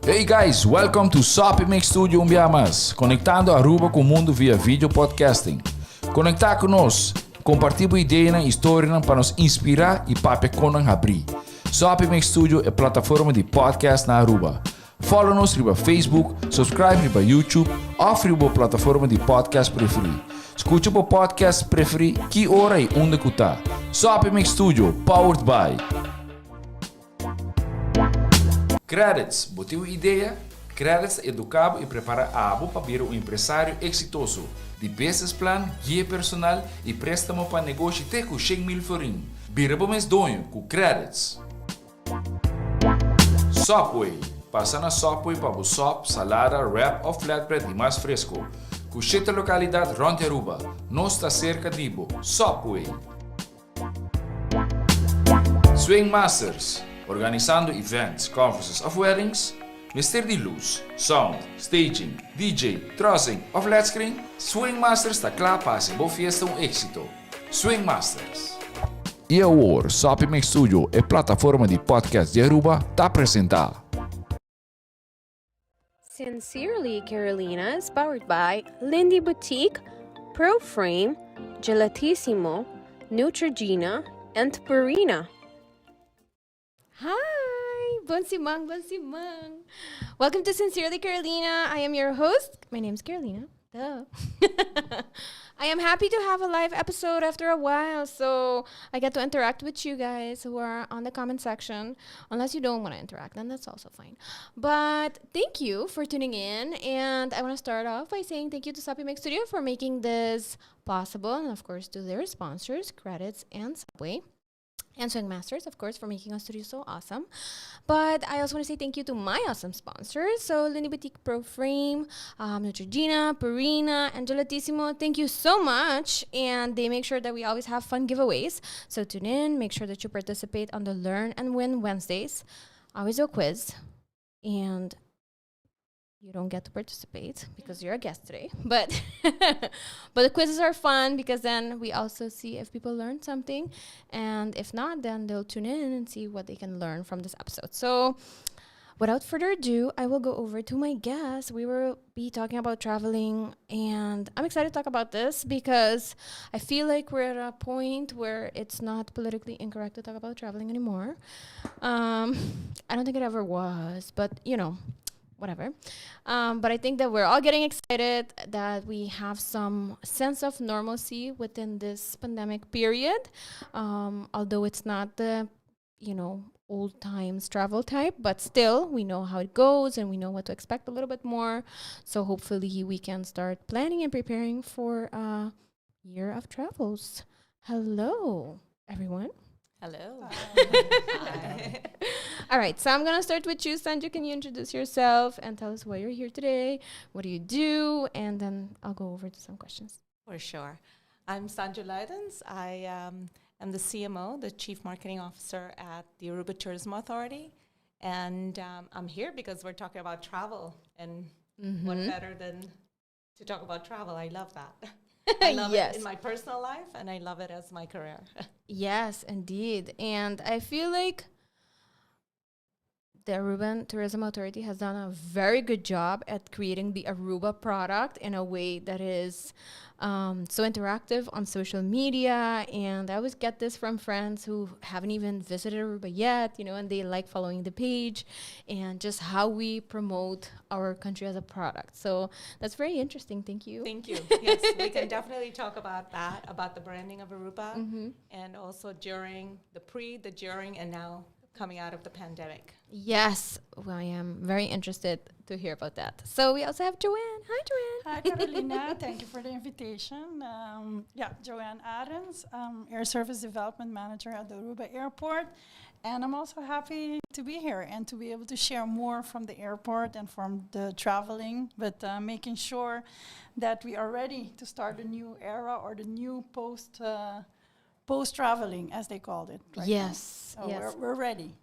Hey guys, welcome to Sopi Studio Umbiamas, conectando Aruba com o mundo via vídeo podcasting. Conectar conosco, compartilhar ideias e histórias para nos inspirar e para nos abrir. Sopi Studio é plataforma de podcast na Aruba. Follow-nos no Facebook, subscribe no YouTube ou na plataforma de podcast preferido. Escute o podcast preferido que hora e onde está. Sopi Studio, powered by Credits, botou ideia? Credits educava e prepara a abo para vir um empresário exitoso. De business plan, guia personal e préstamo para negócio até com 100 mil florim. Vira para mês donho com Credits. Sopi, passa na Sopi para o sop, salada, wrap ou flatbread e mais fresco. Com 7 localidades rond Aruba, nós está cerca de Ibo. Sopi. Swing Masters, organizando events, conferences of weddings, Mr. de luz, sound, staging, DJ, trussing of flat screen, Swing Masters está claro para ser boa fiesta éxito. Swing Masters. E agora, Sopi Studio é plataforma de podcast de Aruba, está apresentar. Sincerely Carolina is powered by Lindy Boutique, Proframe, Gelatissimo, Neutrogena, and Purina. Hi! Bonsimang, bonsimang! Welcome to Sincerely Carolina. I am your host. My name is Carolina. Duh. I am happy to have a live episode after a while, so I get to interact with you guys who are on the comment section. Unless you don't want to interact, then that's also fine. But thank you for tuning in, and I want to start off by saying thank you to Sopi Studio for making this possible, and of course to their sponsors, Credits and Subway. And Swing Masters, of course, for making our studio so awesome. But I also want to say thank you to my awesome sponsors. So Lindy Boutique, Proframe, Neutrogena, Purina, and Gelatissimo. Thank you so much. And they make sure that we always have fun giveaways. So tune in. Make sure that you participate on the Learn and Win Wednesdays. Always a quiz. And you don't get to participate because you're a guest today. But but the quizzes are fun because then we also see if people learn something. And if not, then they'll tune in and see what they can learn from this episode. So without further ado, I will go over to my guest. We will be talking about traveling. And I'm excited to talk about this because I feel like we're at a point where it's not politically incorrect to talk about traveling anymore. I don't think it ever was, but you know, whatever. But I think that we're all getting excited that we have some sense of normalcy within this pandemic period. Although it's not the, old times travel type, but still we know how it goes and we know what to expect a little bit more. So hopefully we can start planning and preparing for a year of travels. Hello, everyone. Hello. Hi. All right, so I'm going to start with you, Sanju. Can you introduce yourself and tell us why you're here today? What do you do? And then I'll go over to some questions. For sure. I'm Sanju Luidens. I am the CMO, the Chief Marketing Officer at the Aruba Tourism Authority. And I'm here because we're talking about travel. And what better than to talk about travel? I love that. I love it in my personal life, and I love it as my career. Yes, indeed. And I feel like the Aruban Tourism Authority has done a very good job at creating the Aruba product in a way that is so interactive on social media. And I always get this from friends who haven't even visited Aruba yet, and they like following the page and just how we promote our country as a product. So that's very interesting. Thank you. Thank you. Yes, we can definitely talk about that, about the branding of Aruba, and also during the pre, the during, and now coming out of the pandemic. Yes, well, I am very interested to hear about that. So we also have Joanne. Hi, Joanne. Hi, Carolina. Thank you for the invitation. Joanne Arends, Air Service Development Manager at the Aruba Airport. And I'm also happy to be here and to be able to share more from the airport and from the traveling, but making sure that we are ready to start a new era or the new post-traveling, as they called it. Yes. We're ready.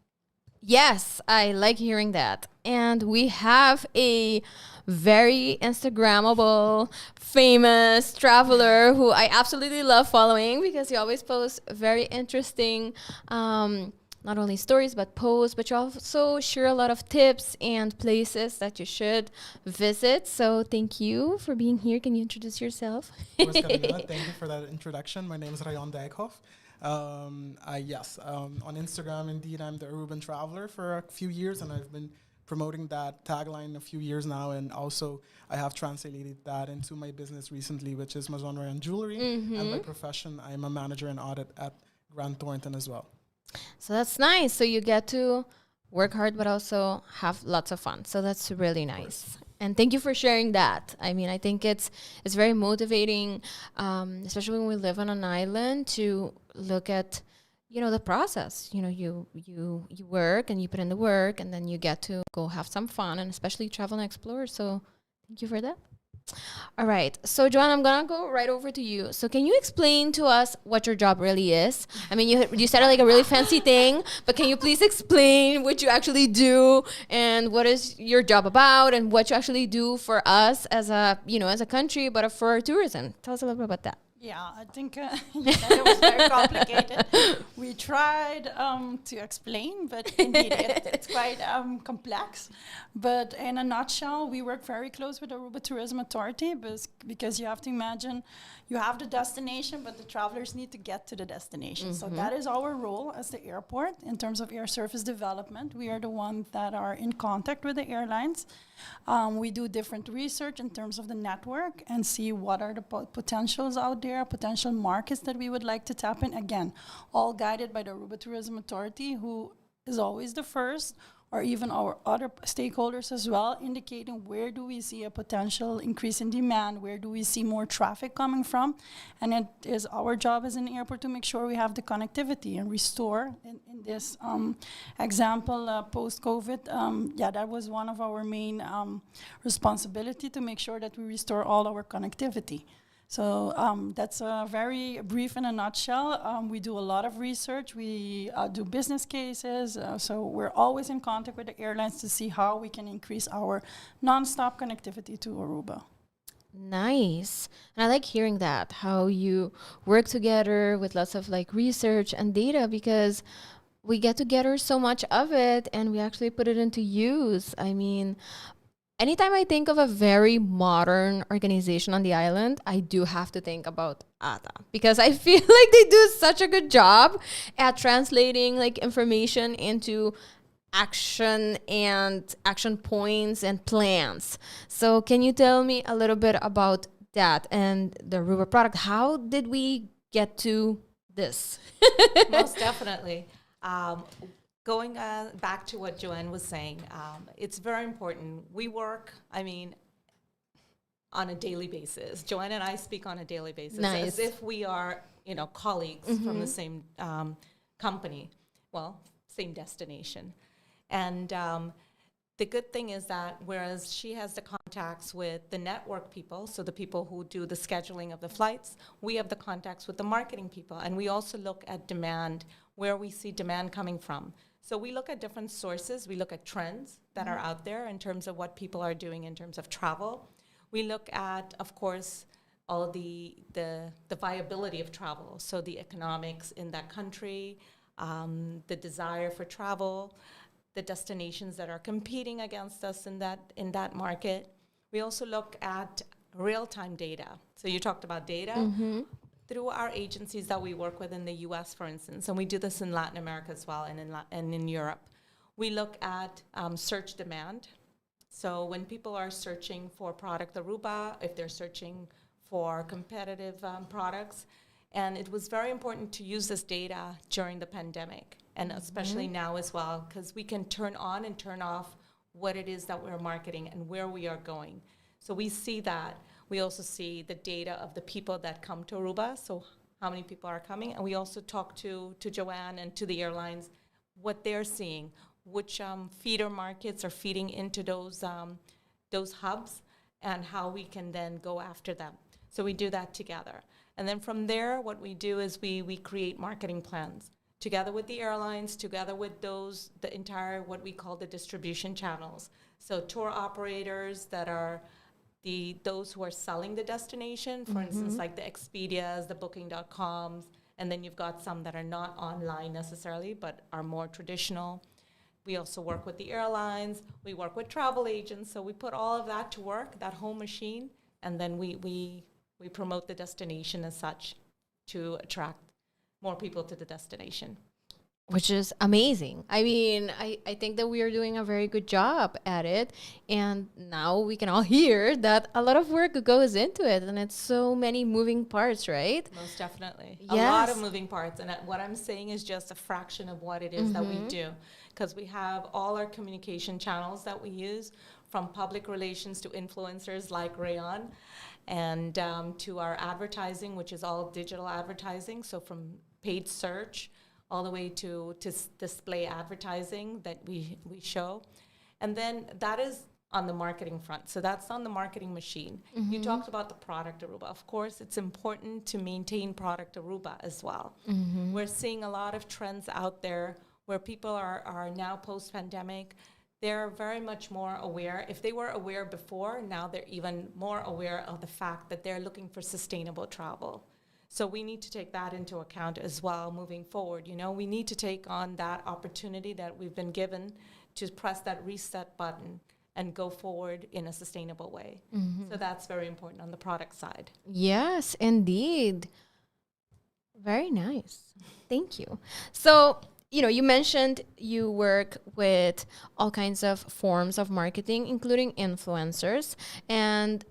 Yes, I like hearing that. And we have a very Instagrammable, famous traveler who I absolutely love following because he always posts very interesting, not only stories, but posts, but you also share a lot of tips and places that you should visit. So thank you for being here. Can you introduce yourself? Of course, Carolina, thank you for that introduction. My name is Ryon Dijkhoff. On Instagram, indeed, I'm the Aruban traveler for a few years, and I've been promoting that tagline a few years now, and also I have translated that into my business recently, which is Maison Ryon Jewelry, and by profession, I'm a manager in audit at Grant Thornton as well. So that's nice. So you get to work hard, but also have lots of fun. So that's really nice. And thank you for sharing that. I mean, I think it's very motivating, especially when we live on an island, to look at, the process. You work and you put in the work, and then you get to go have some fun, and especially travel and explore. So thank you for that. All right. So, Joanne, I'm going to go right over to you. So can you explain to us what your job really is? I mean, you said it like a really fancy thing, but can you please explain what you actually do and what is your job about and what you actually do for us as a country, but for tourism? Tell us a little bit about that. Yeah, I think it was very complicated. We tried to explain, but indeed it's quite complex. But in a nutshell, we work very close with the Aruba Tourism Authority because you have to imagine you have the destination, but the travelers need to get to the destination. So that is our role as the airport in terms of air service development. We are the ones that are in contact with the airlines. We do different research in terms of the network and see what are the potentials out there, potential markets that we would like to tap in. Again, all guided by the Aruba Tourism Authority, who is always the first, or even our other stakeholders as well, indicating where do we see a potential increase in demand, where do we see more traffic coming from. And it is our job as an airport to make sure we have the connectivity and restore. In this example, post-COVID, that was one of our main responsibility, to make sure that we restore all our connectivity. So that's very brief in a nutshell. We do a lot of research. We do business cases. So we're always in contact with the airlines to see how we can increase our non-stop connectivity to Aruba. Nice. And I like hearing that, how you work together with lots of research and data, because we get to gather so much of it and we actually put it into use. I mean, anytime I think of a very modern organization on the island, I do have to think about ATA, because I feel like they do such a good job at translating information into action and action points and plans. So can you tell me a little bit about that and the Aruba product? How did we get to this? Most definitely. Going back to what Joanne was saying, it's very important. We work, on a daily basis. Joanne and I speak on a daily basis, as if we are, colleagues from the same company, same destination. And the good thing is that whereas she has the contacts with the network people, so the people who do the scheduling of the flights, we have the contacts with the marketing people. And we also look at demand, where we see demand coming from. So we look at different sources. We look at trends that are out there in terms of what people are doing in terms of travel. We look at, of course, all the viability of travel, so the economics in that country, the desire for travel, the destinations that are competing against us in that market. We also look at real-time data. So you talked about data. Through our agencies that we work with in the US, for instance, and we do this in Latin America as well, and in Europe. We look at search demand. So when people are searching for product Aruba, if they're searching for competitive products, and it was very important to use this data during the pandemic, and especially now as well, because we can turn on and turn off what it is that we're marketing and where we are going. So we see that. We also see the data of the people that come to Aruba, so how many people are coming. And we also talk to Joanne and to the airlines, what they're seeing, which feeder markets are feeding into those hubs, and how we can then go after them. So we do that together. And then from there, what we do is we create marketing plans. together with the airlines, together with the entire, what we call the distribution channels. So tour operators that are those who are selling the destination, for instance, like the Expedias, the Booking.coms, and then you've got some that are not online necessarily, but are more traditional. We also work with the airlines. We work with travel agents. So we put all of that to work, that whole machine, and then we promote the destination as such to attract more people to the destination. Which is amazing. I mean, I think that we are doing a very good job at it. And now we can all hear that a lot of work goes into it. And it's so many moving parts, right? Most definitely. Yes. A lot of moving parts. And what I'm saying is just a fraction of what it is that we do. Because we have all our communication channels that we use, from public relations to influencers like Ryon, and to our advertising, which is all digital advertising. So from paid search all the way to display advertising that we show. And then that is on the marketing front. So that's on the marketing machine. You talked about the product Aruba. Of course, it's important to maintain product Aruba as well. We're seeing a lot of trends out there where people are now post-pandemic. They're very much more aware. If they were aware before, now they're even more aware of the fact that they're looking for sustainable travel. So we need to take that into account as well moving forward. You know, we need to take on that opportunity that we've been given to press that reset button and go forward in a sustainable way. So that's very important on the product side. Yes, indeed. Very nice. Thank you. So, you know, you mentioned you work with all kinds of forms of marketing, including influencers. And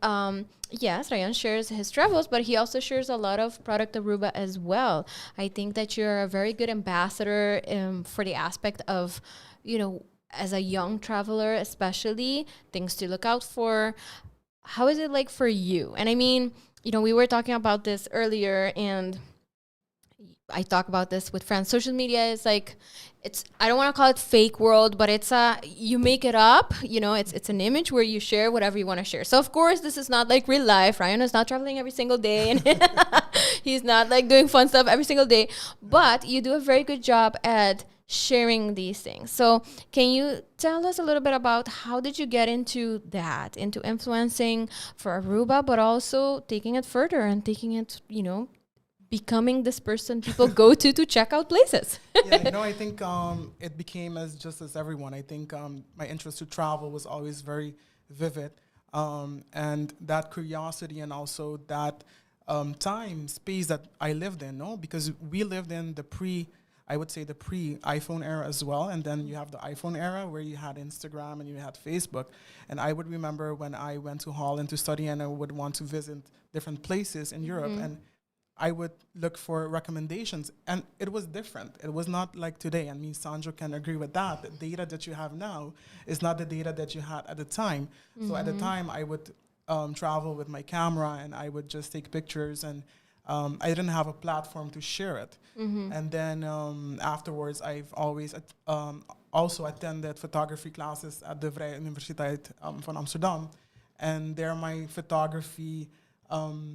yes, Ryon shares his travels, but he also shares a lot of product Aruba as well. I think that you're a very good ambassador for the aspect of, you know, as a young traveler, especially, things to look out for. How is it like for you? And I mean, you know, we were talking about this earlier, and I talk about this with friends. Social media is like, I don't want to call it fake world, but you make it up, you know, it's an image where you share whatever you want to share. So of course, this is not like real life. Ryon is not traveling every single day, and he's not like doing fun stuff every single day, but you do a very good job at sharing these things. So can you tell us a little bit about how did you get into that, into influencing for Aruba, but also taking it further and taking it, you know, becoming this person people go to check out places? Yeah, you know, I think it became just as everyone. I think my interest to travel was always very vivid, and that curiosity and also that time, space that I lived in, no? Because we lived in the pre-iPhone era as well, and then you have the iPhone era where you had Instagram and you had Facebook. And I would remember when I went to Holland to study and I would want to visit different places in Europe, and I would look for recommendations, and it was different. It was not like today. I mean, Sanju can agree with that. The data that you have now is not the data that you had at the time. So at the time, I would travel with my camera, and I would just take pictures, and I didn't have a platform to share it. And then afterwards, I've always also attended photography classes at the Vrije Universiteit van Amsterdam, and there my photography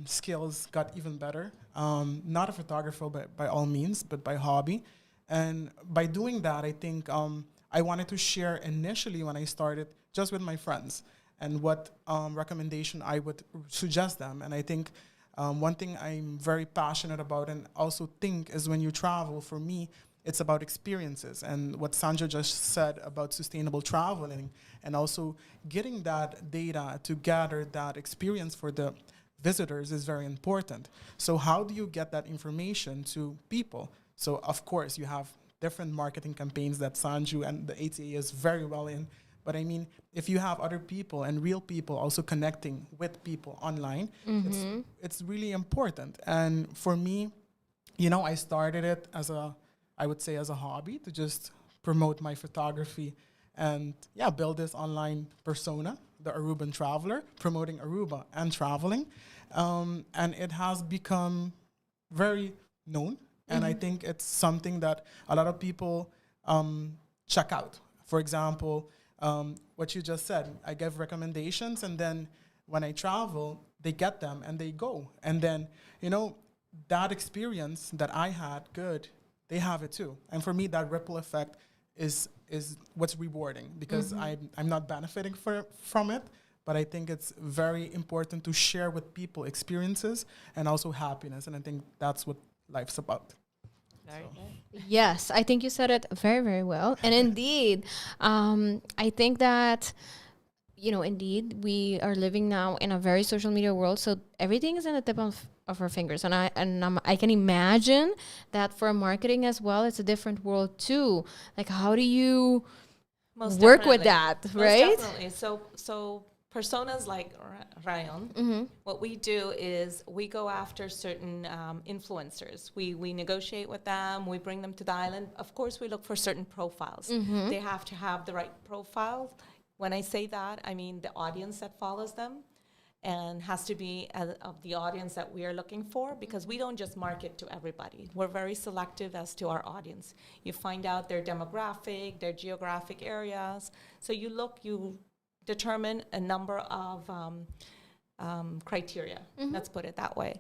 skills got even better. Not a photographer by all means, but by hobby. And by doing that, I think I wanted to share initially when I started just with my friends and what recommendation I would suggest them. And I think one thing I'm very passionate about and also think is when you travel, for me, it's about experiences. And what Sanju just said about sustainable traveling and also getting that data to gather that experience for the visitors is very important. So how do you get that information to people? So of course you have different marketing campaigns that Sanju and the ATA is very well in. But I mean, if you have other people and real people also connecting with people online, it's really important. And for me, you know, I started it as a hobby to just promote my photography and build this online persona, the Aruban traveler, promoting Aruba and traveling. And it has become very known. And I think it's something that a lot of people check out. For example, what you just said, I give recommendations, and then when I travel, they get them and they go. And then, you know, that experience that I had, they have it too. And for me, that ripple effect is what's rewarding, because I'm not benefiting from it, but I think it's very important to share with people experiences and also happiness. And I think that's what life's about. Very good. Yes, I think you said it very, very well. And indeed, I think that, indeed, we are living now in a very social media world. So everything is in the tip of our fingers. And I can imagine that for marketing as well, it's a different world too. Like, how do you work with that, right? Definitely. So personas like Ryon, what we do is we go after certain influencers. We negotiate with them. We bring them to the island. Of course, we look for certain profiles. They have to have the right profile. When I say that, I mean the audience that follows them, and has to be of the audience that we are looking for, because we don't just market to everybody. We're very selective as to our audience. You find out their demographic, their geographic areas. So you determine a number of criteria, let's put it that way.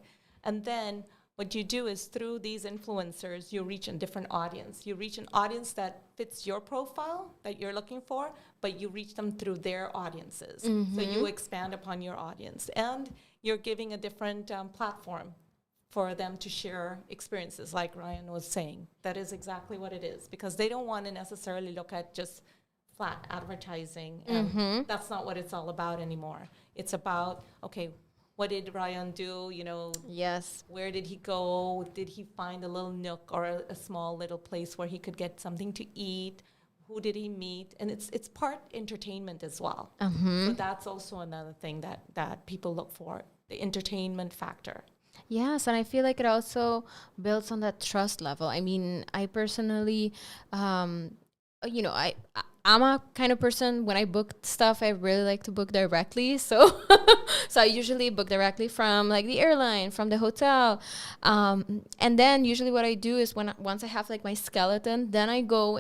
And then what you do is, through these influencers, you reach a different audience. You reach an audience that fits your profile that you're looking for, but you reach them through their audiences. So you expand upon your audience, and you're giving a different platform for them to share experiences, like Ryon was saying. That is exactly what it is, because they don't want to necessarily look at just flat advertising, and that's not what it's all about anymore. It's about, okay, what did Ryon do? Yes. Where did he go? Did he find a little nook or a small little place where he could get something to eat? Who did he meet? And it's part entertainment as well. So that's also another thing that people look for, the entertainment factor. Yes, and I feel like it also builds on that trust level. I mean, I personally, I'm a kind of person, when I book stuff, I really like to book directly. So I usually book directly from like the airline, from the hotel. And then usually what I do is, once I have like my skeleton, then I go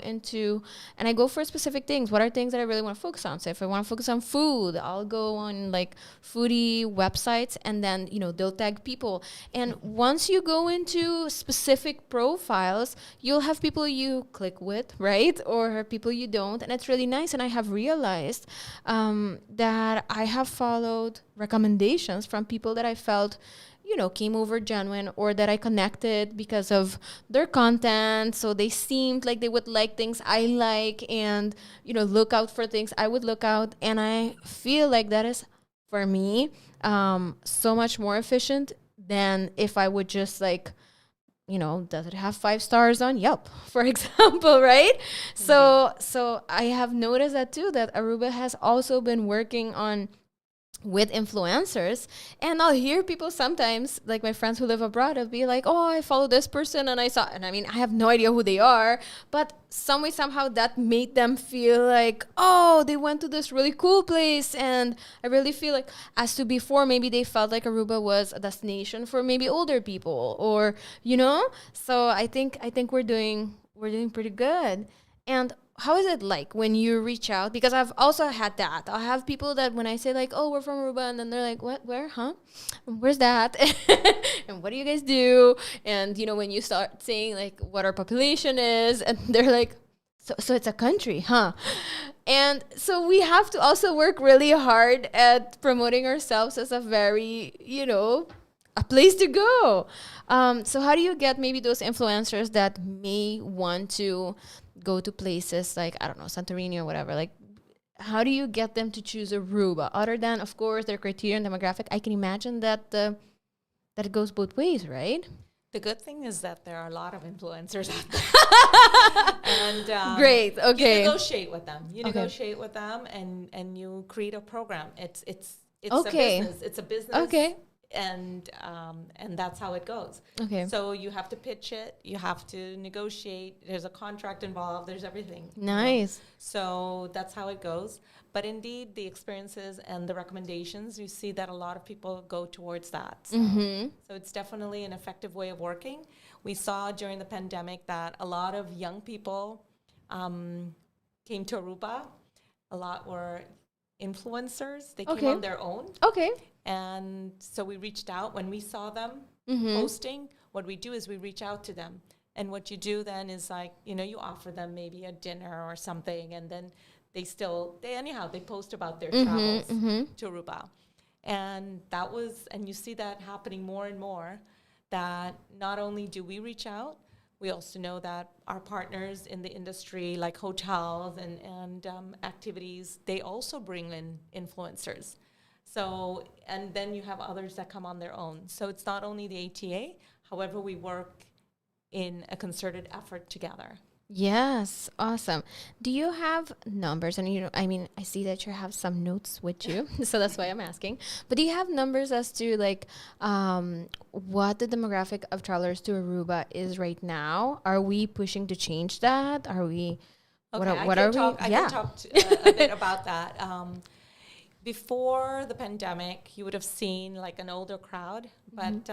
for specific things. What are things that I really want to focus on? So if I want to focus on food, I'll go on like foodie websites, and then, they'll tag people. And once you go into specific profiles, you'll have people you click with, right? Or people you don't. And it's really nice. And I have realized that I have followed recommendations from people that I felt, came over genuine, or that I connected because of their content. So they seemed like they would like things I like, and, look out for things I would look out. And I feel like that is, for me, so much more efficient than if I would just like, does it have 5 stars on Yelp, for example, right? So I have noticed that too, that Aruba has also been working with influencers, and I'll hear people sometimes, like my friends who live abroad, will be like, oh, I follow this person, and I mean, I have no idea who they are, but somehow that made them feel like, oh, they went to this really cool place. And I really feel like, as to before, maybe they felt like Aruba was a destination for maybe older people, or, so I think we're doing pretty good. And how is it like when you reach out? Because I've also had that. I'll have people that when I say like, oh, we're from Aruba, and then they're like, what, where, huh? Where's that? And what do you guys do? And, when you start saying like what our population is, and they're like, so it's a country, huh? And so we have to also work really hard at promoting ourselves as a very, a place to go. So how do you get maybe those influencers that may want to go to places like, I don't know, Santorini or whatever? Like, how do you get them to choose Aruba? Other than, of course, their criteria and demographic, I can imagine that it goes both ways, right? The good thing is that there are a lot of influencers out there. And great, okay. You negotiate with them. And you create a program. It's okay. a business. It's a business. Okay. And that's how it goes. Okay. So you have to pitch it. You have to negotiate. There's a contract involved. There's everything. Nice. So that's how it goes. But indeed, the experiences and the recommendations, you see that a lot of people go towards that. So it's definitely an effective way of working. We saw during the pandemic that a lot of young people came to Aruba. A lot were influencers. They came on their own. Okay. And so we reached out when we saw them posting. What we do is we reach out to them And what you do then is like, you offer them maybe a dinner or something, and then they post about their travels to Aruba. And you see that happening more and more, that not only do we reach out, we also know that our partners in the industry, like hotels and activities, they also bring in influencers. So, and then you have others that come on their own. So it's not only the ATA, however, we work in a concerted effort together. Yes, awesome. Do you have numbers? And I see that you have some notes with you, so that's why I'm asking. But do you have numbers as to like what the demographic of travelers to Aruba is right now? Are we pushing to change that? Are we? Okay, I can talk a bit about that. Before the pandemic, you would have seen like an older crowd, but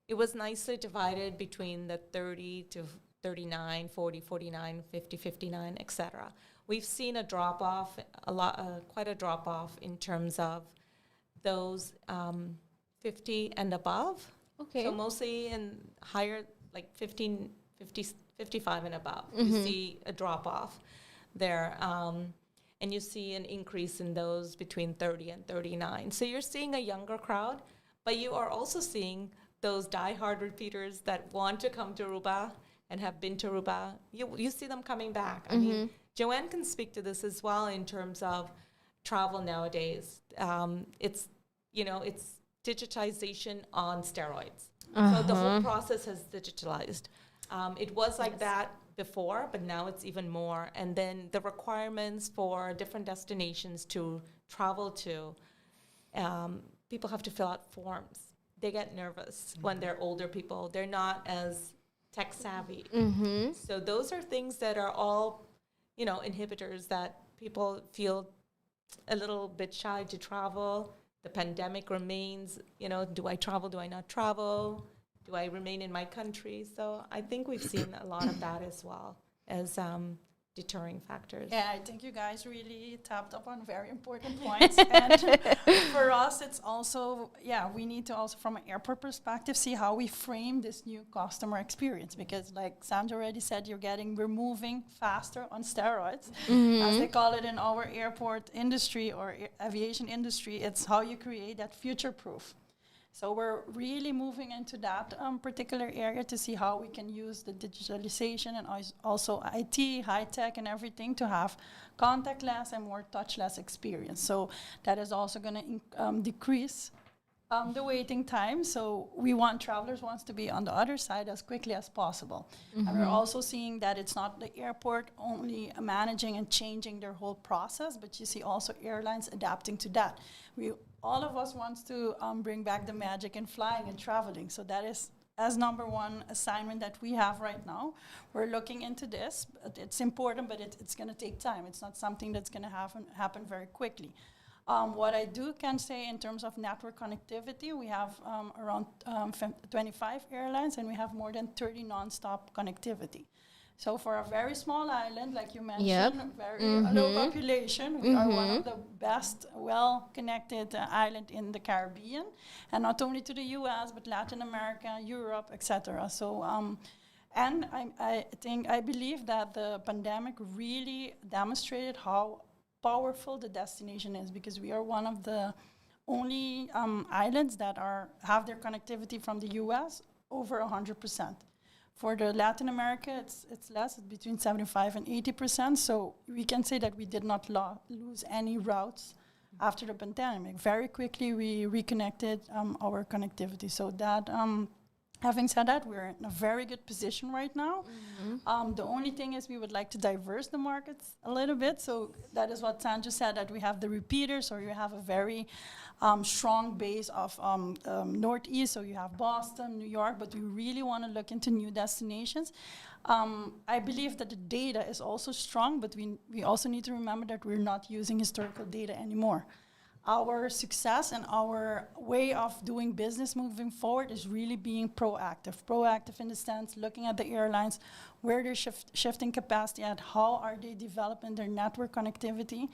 it was nicely divided between the 30 to 39, 40, 49, 50, 59, etc. We've seen a drop-off, quite a drop-off in terms of those 50 and above. Okay. So mostly in higher, like 55 and above, you see a drop-off there. And you see an increase in those between 30 and 39. So you're seeing a younger crowd, but you are also seeing those diehard repeaters that want to come to Aruba and have been to Aruba. You see them coming back. I mean, Joanne can speak to this as well in terms of travel nowadays. It's digitization on steroids. So the whole process has digitalized. It was like that before, but now it's even more. And then the requirements for different destinations to travel to, people have to fill out forms. They get nervous when they're older people. They're not as tech savvy. So those are things that are all, inhibitors that people feel a little bit shy to travel. The pandemic remains, do I travel? Do I not travel? Do I remain in my country? So I think we've seen a lot of that as well as deterring factors. Yeah, I think you guys really tapped up on very important points. And for us, it's also, we need to also, from an airport perspective, see how we frame this new customer experience. Because like Sanju already said, we're moving faster on steroids, as they call it in our airport industry or aviation industry. It's how you create that future proof. So we're really moving into that particular area to see how we can use the digitalization and also IT, high tech and everything to have contactless and more touchless experience. So that is also going to decrease the waiting time. So travelers wants to be on the other side as quickly as possible. And we're also seeing that it's not the airport only managing and changing their whole process, but you see also airlines adapting to that. All of us wants to bring back the magic in flying and traveling. So that is as number one assignment that we have right now. We're looking into this. But it's important, but it's going to take time. It's not something that's going to happen very quickly. What I can say in terms of network connectivity, we have around 25 airlines, and we have more than 30 non-stop connectivity. So for a very small island, like you mentioned, very low population, we are one of the best well-connected island in the Caribbean, and not only to the U.S., but Latin America, Europe, etc. So, and I believe that the pandemic really demonstrated how powerful the destination is, because we are one of the only islands that have their connectivity from the U.S. over 100%. For the Latin America, it's less, it's between 75 and 80%. So we can say that we did not lose any routes after the pandemic. Very quickly, we reconnected our connectivity. So that, having said that, we're in a very good position right now. The only thing is we would like to diverse the markets a little bit. So that is what Sanju said, that we have the repeaters, or you have a very strong base of Northeast. So you have Boston, New York, but we really want to look into new destinations. I believe that the data is also strong, but we also need to remember that we're not using historical data anymore. Our success and our way of doing business moving forward is really being proactive. Proactive in the sense, looking at the airlines, where they're shifting capacity at, how are they developing their network connectivity.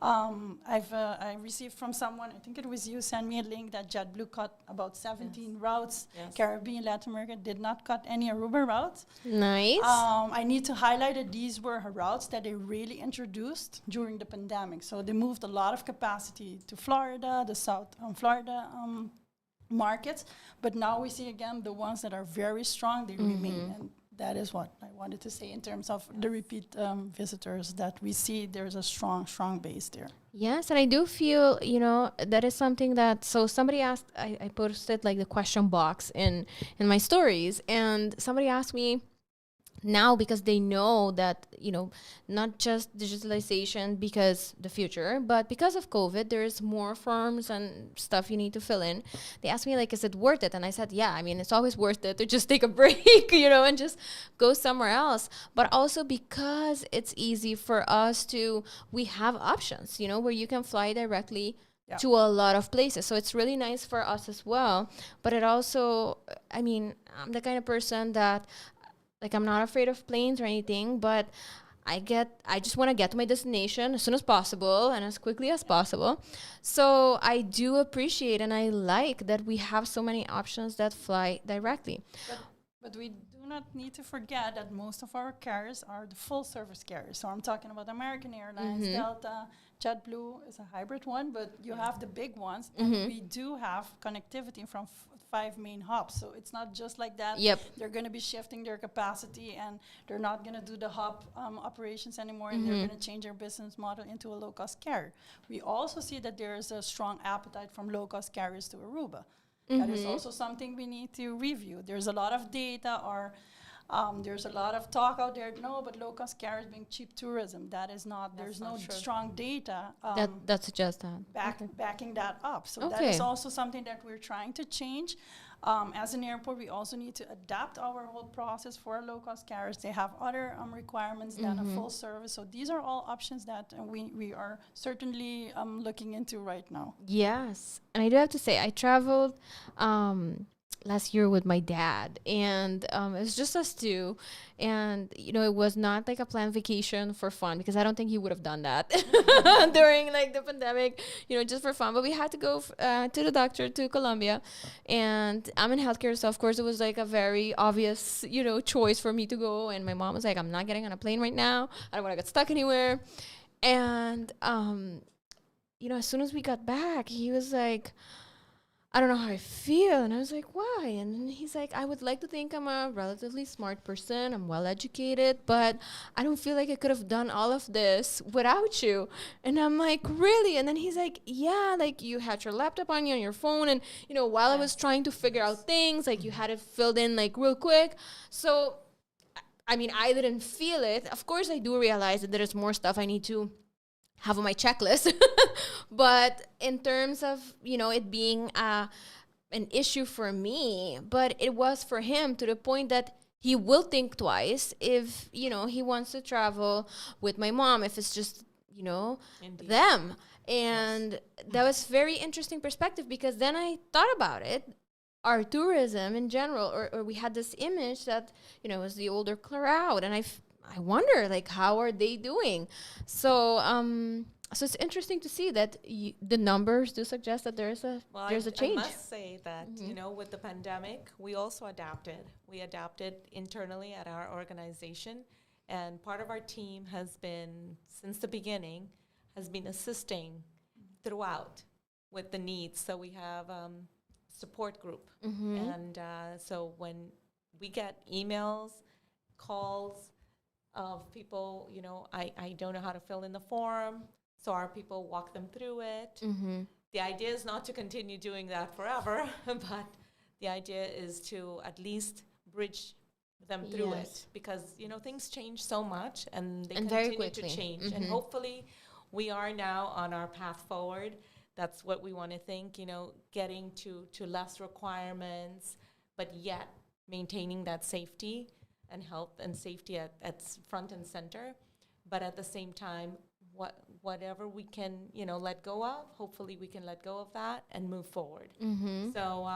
I received from someone, I think it was you, sent me a link that JetBlue cut about 17 routes. Yes. Caribbean, Latin America did not cut any Aruba routes. Nice. I need to highlight that these were routes that they really introduced during the pandemic. So they moved a lot of capacity to Florida, the South Florida markets. But now we see again the ones that are very strong, they remain. And that is what I wanted to say in terms of the repeat visitors, that we see there's a strong base there. Yes, and I do feel, that is something that, so somebody asked, I posted like the question box in my stories, and somebody asked me now, because they know that, not just digitalization because the future, but because of COVID, there's more forms and stuff you need to fill in. They asked me, like, is it worth it? And I said, yeah, I mean, it's always worth it to just take a break, and just go somewhere else. But also because it's easy for us we have options, where you can fly directly to a lot of places. So it's really nice for us as well. But it also, I mean, I'm the kind of person that, like, I'm not afraid of planes or anything, but I just want to get to my destination as soon as possible and as quickly as possible. So I do appreciate and I like that we have so many options that fly directly. But we do not need to forget that most of our carriers are the full service carriers. So I'm talking about American Airlines, Delta, JetBlue is a hybrid one, but you have the big ones. And we do have connectivity from 5 main hubs. So it's not just like that. Yep. They're going to be shifting their capacity and they're not going to do the hub operations anymore, and they're going to change their business model into a low-cost carrier. We also see that there is a strong appetite from low-cost carriers to Aruba. That is also something we need to review. There's a lot of data, or there's a lot of talk out there. No, but low-cost carriers being cheap tourism. That is not. There's no strong data That suggests that. backing that up. So that is also something that we're trying to change. As an airport, we also need to adapt our whole process for low-cost carriers. They have other requirements than a full service. So these are all options that we are certainly looking into right now. Yes. And I do have to say, I traveled last year with my dad, and it was just us two, and it was not like a planned vacation for fun, because I don't think he would have done that during like the pandemic, just for fun. But we had to go to the doctor to Colombia, and I'm in healthcare, so of course it was like a very obvious choice for me to go. And my mom was like, I'm not getting on a plane right now, I don't want to get stuck anywhere. And as soon as we got back, he was like, I don't know how I feel. And I was like, why? And then he's like, I would like to think I'm a relatively smart person. I'm well educated, but I don't feel like I could have done all of this without you. And I'm like, really? And then he's like, yeah, like you had your laptop on you on your phone. And, while I was trying to figure out things, like you had it filled in like real quick. So, I mean, I didn't feel it. Of course, I do realize that there's more stuff I need to have on my checklist. But in terms of, it being an issue for me, but it was for him, to the point that he will think twice if, he wants to travel with my mom, if it's just, them. And that was very interesting perspective, because then I thought about it. Our tourism in general, or we had this image that, was the older crowd. And I wonder, like, how are they doing? So, so it's interesting to see that the numbers do suggest that there's a change. I must say that, with the pandemic, we also adapted. We adapted internally at our organization. And part of our team has been, since the beginning, has been assisting throughout with the needs. So we have support group. And so when we get emails, calls of people, I don't know how to fill in the form, so our people walk them through it. The idea is not to continue doing that forever, but the idea is to at least bridge them through it, because things change so much, and they continue to change. And hopefully we are now on our path forward. That's what we want to think, getting to less requirements, but yet maintaining that safety and health and safety at front and center. But at the same time, whatever we can, let go of, hopefully we can let go of that and move forward. So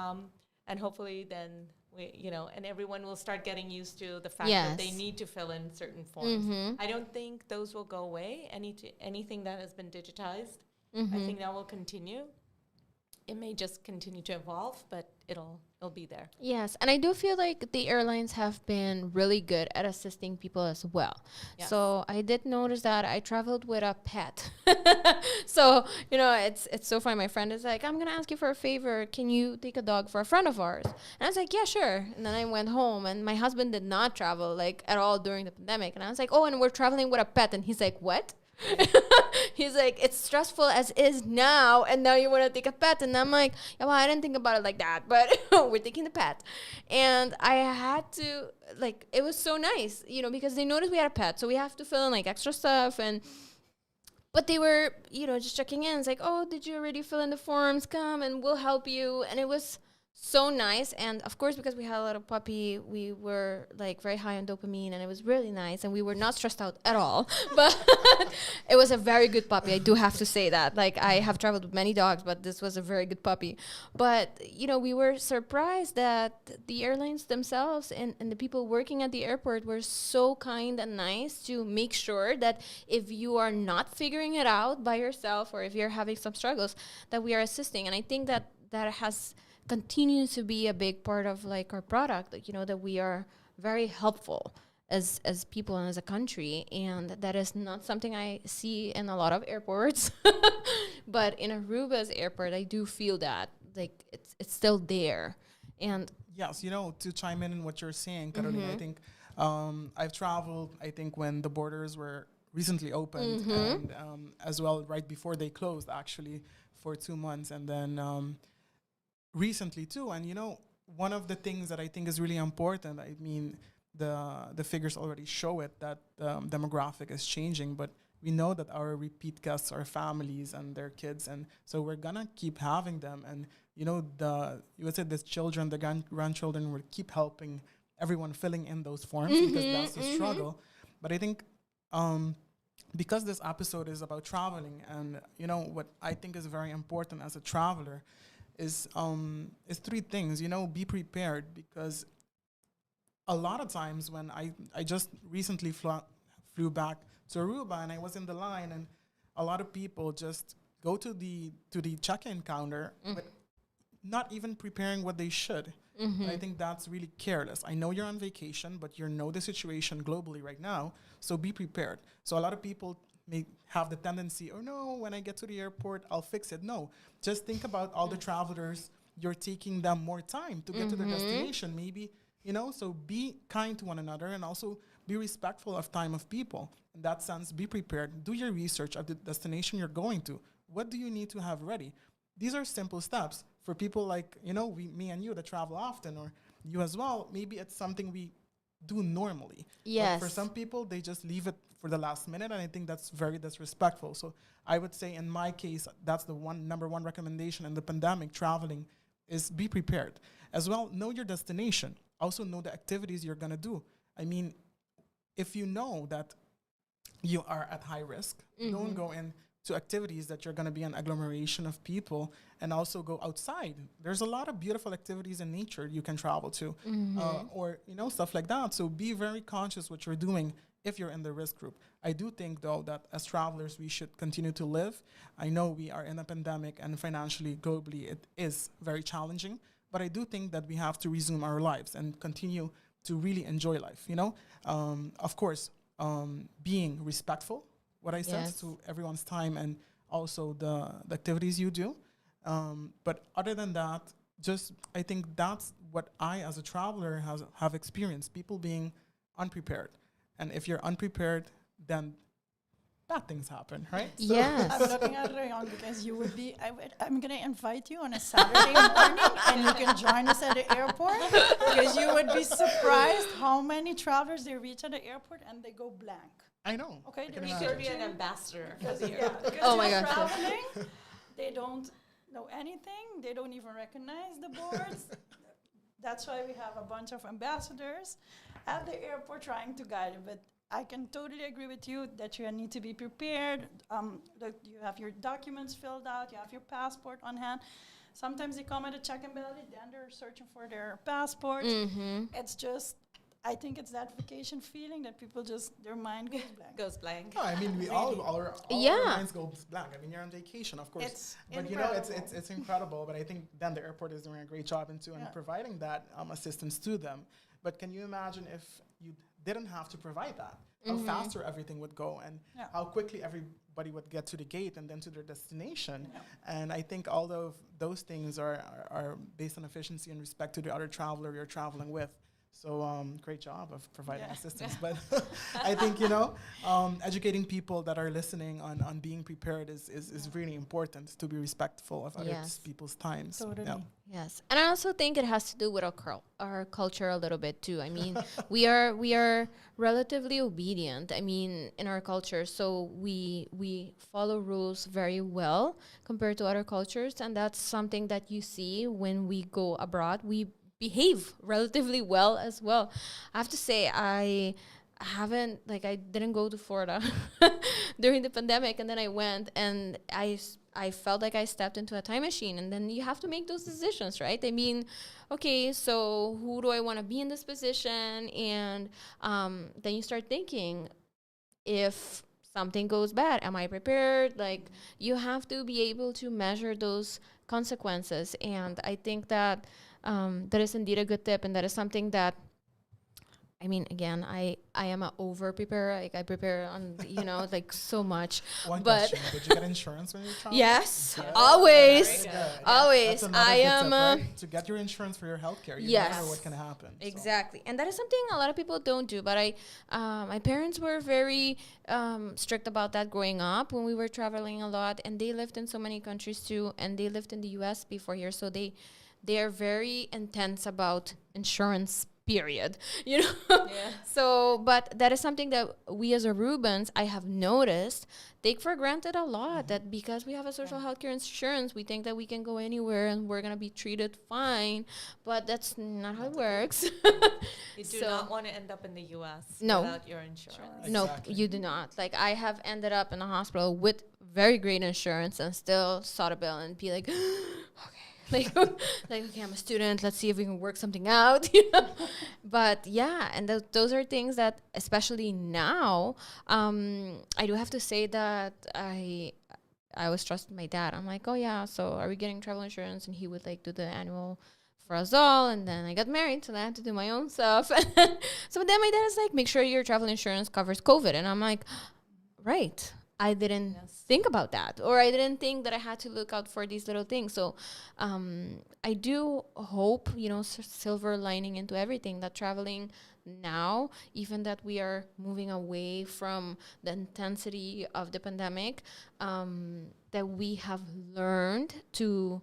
and hopefully then and everyone will start getting used to the fact that they need to fill in certain forms. I don't think those will go away. Anything that has been digitized, I think that will continue. It may just continue to evolve, but it'll be there. Yes, and I do feel like the airlines have been really good at assisting people as well. Yes. So I did notice that I traveled with a pet. So, it's so funny. My friend is like, I'm going to ask you for a favor. Can you take a dog for a friend of ours? And I was like, yeah, sure. And then I went home, and my husband did not travel like at all during the pandemic. And I was like, oh, and we're traveling with a pet. And he's like, what? He's like, it's stressful as is now, and now you want to take a pet. And I'm like, yeah, well, I didn't think about it like that, but we're taking the pet. And I had to, it was so nice, because they noticed we had a pet, so we have to fill in extra stuff. But they were, just checking in. It's like, oh, did you already fill in the forms? Come and we'll help you. And it was so nice. And of course, because we had a little puppy, we were very high on dopamine, and it was really nice, and we were not stressed out at all. But it was a very good puppy. I do have to say that. I have traveled with many dogs, but this was a very good puppy. But we were surprised that the airlines themselves and the people working at the airport were so kind and nice to make sure that if you are not figuring it out by yourself, or if you're having some struggles, that we are assisting. And I think that has continues to be a big part of our product, that we are very helpful as people and as a country. And that is not something I see in a lot of airports. But in Aruba's airport, I do feel that it's still there. And yes, to chime in what you're saying, Carolina, I think I've traveled, I think when the borders were recently opened, and as well right before they closed actually for 2 months, and then recently too. And one of the things that I think is really important, I mean, the figures already show it, that demographic is changing, but we know that our repeat guests are families and their kids, and so we're gonna keep having them. And you would say the children, the grandchildren will keep helping everyone filling in those forms, because that's the struggle. But I think because this episode is about traveling, and what I think is very important as a traveler is 3 things. Be prepared, because a lot of times when I just recently flew back to Aruba, and I was in the line, and a lot of people just go to the check-in counter, but not even preparing what they should. And I think that's really careless. I know you're on vacation, but you know the situation globally right now, so be prepared. So a lot of people may have the tendency, oh no, when I get to the airport, I'll fix it. No, just think about all the travelers. You're taking them more time to get to their destination, maybe, so be kind to one another, and also be respectful of time of people. In that sense, be prepared. Do your research of the destination you're going to. What do you need to have ready? These are simple steps for people like, me and you that travel often, or you as well. Maybe it's something we do normally. Yes. But for some people, they just leave it for the last minute, and I think that's very disrespectful. So I would say in my case, that's the number one recommendation in the pandemic traveling is be prepared. As well, know your destination. Also know the activities you're going to do. I mean, if you know that you are at high risk, don't go into activities that you're going to be an agglomeration of people, and also go outside. There's a lot of beautiful activities in nature you can travel to, or stuff like that. So be very conscious what you're doing if you're in the risk group. I do think, though, that as travelers, we should continue to live. I know we are in a pandemic, and financially, globally, it is very challenging, but I do think that we have to resume our lives and continue to really enjoy life, Of course, being respectful, what I said, to everyone's time, and also the activities you do. But other than that, I think that's what I, as a traveler, have experienced, people being unprepared. And if you're unprepared, then bad things happen, right? So yes. I'm looking at Ryon because you would be, I'm going to invite you on a Saturday morning, and you can join us at the airport, because you would be surprised how many travelers they reach at the airport and they go blank. I know. Okay, You could be an ambassador for the yeah, because Oh my they're gosh, yes. traveling, they don't know anything. They don't even recognize the boards. That's why we have a bunch of ambassadors at the airport trying to guide you. But I can totally agree with you that you need to be prepared, that you have your documents filled out, you have your passport on hand. Sometimes they come at a check-in belly, then they're searching for their passports. It's just, I think it's that vacation feeling that people just, their mind goes blank. Goes blank. No, I mean, we all our minds go blank. I mean, you're on vacation, of course. It's but it's incredible. But I think then the airport is doing a great job in providing that assistance to them. But can you imagine if you didn't have to provide that? How faster everything would go, and how quickly everybody would get to the gate and then to their destination. And I think all of those things are based on efficiency and respect to the other traveler you're traveling with. So great job of providing assistance. But I think, educating people that are listening on being prepared is really important, to be respectful of other people's times. Totally. Yeah. Yes, and I also think it has to do with our culture a little bit too. I mean, we are relatively obedient. I mean, in our culture, so we follow rules very well compared to other cultures, and that's something that you see when we go abroad. We behave relatively well as well. I have to say, I didn't go to Florida during the pandemic, and then I went, and I felt like I stepped into a time machine. And then you have to make those decisions, right? I mean, okay, so who do I want to be in this position? And then you start thinking, if something goes bad, am I prepared? Like, you have to be able to measure those consequences. And I think that that is indeed a good tip, and that is something that, I mean, again, I am an over preparer. Like, I prepare on, like, so much. One but question: did you get insurance when you traveled? Yes, Yeah. always, Very good. always. That's another I good am tip, right? To get your insurance for your healthcare. You never know what can happen. So. Exactly, and that is something a lot of people don't do. But my parents were very strict about that growing up when we were traveling a lot, and they lived in so many countries too, and they lived in the U.S. before here, so they are very intense about insurance, period. So, but that is something that we as Arubans, I have noticed, take for granted a lot, that because we have a social healthcare insurance, we think that we can go anywhere and we're going to be treated fine, but that's not how it works. You do not want to end up in the U.S. No. without your insurance. No, Exactly. you do not. Like, I have ended up in the hospital with very great insurance and still saw the bill and be like, okay, okay, I'm a student. Let's see if we can work something out. But yeah, and those are things that, especially now, I do have to say that I always trusted my dad. I'm like, oh yeah, so are we getting travel insurance? And he would do the annual for us all. And then I got married, so I had to do my own stuff. So then my dad is like, make sure your travel insurance covers COVID. And I'm like, right. I didn't think about that, or I didn't think that I had to look out for these little things. So I do hope, silver lining into everything, that traveling now, even that we are moving away from the intensity of the pandemic, that we have learned to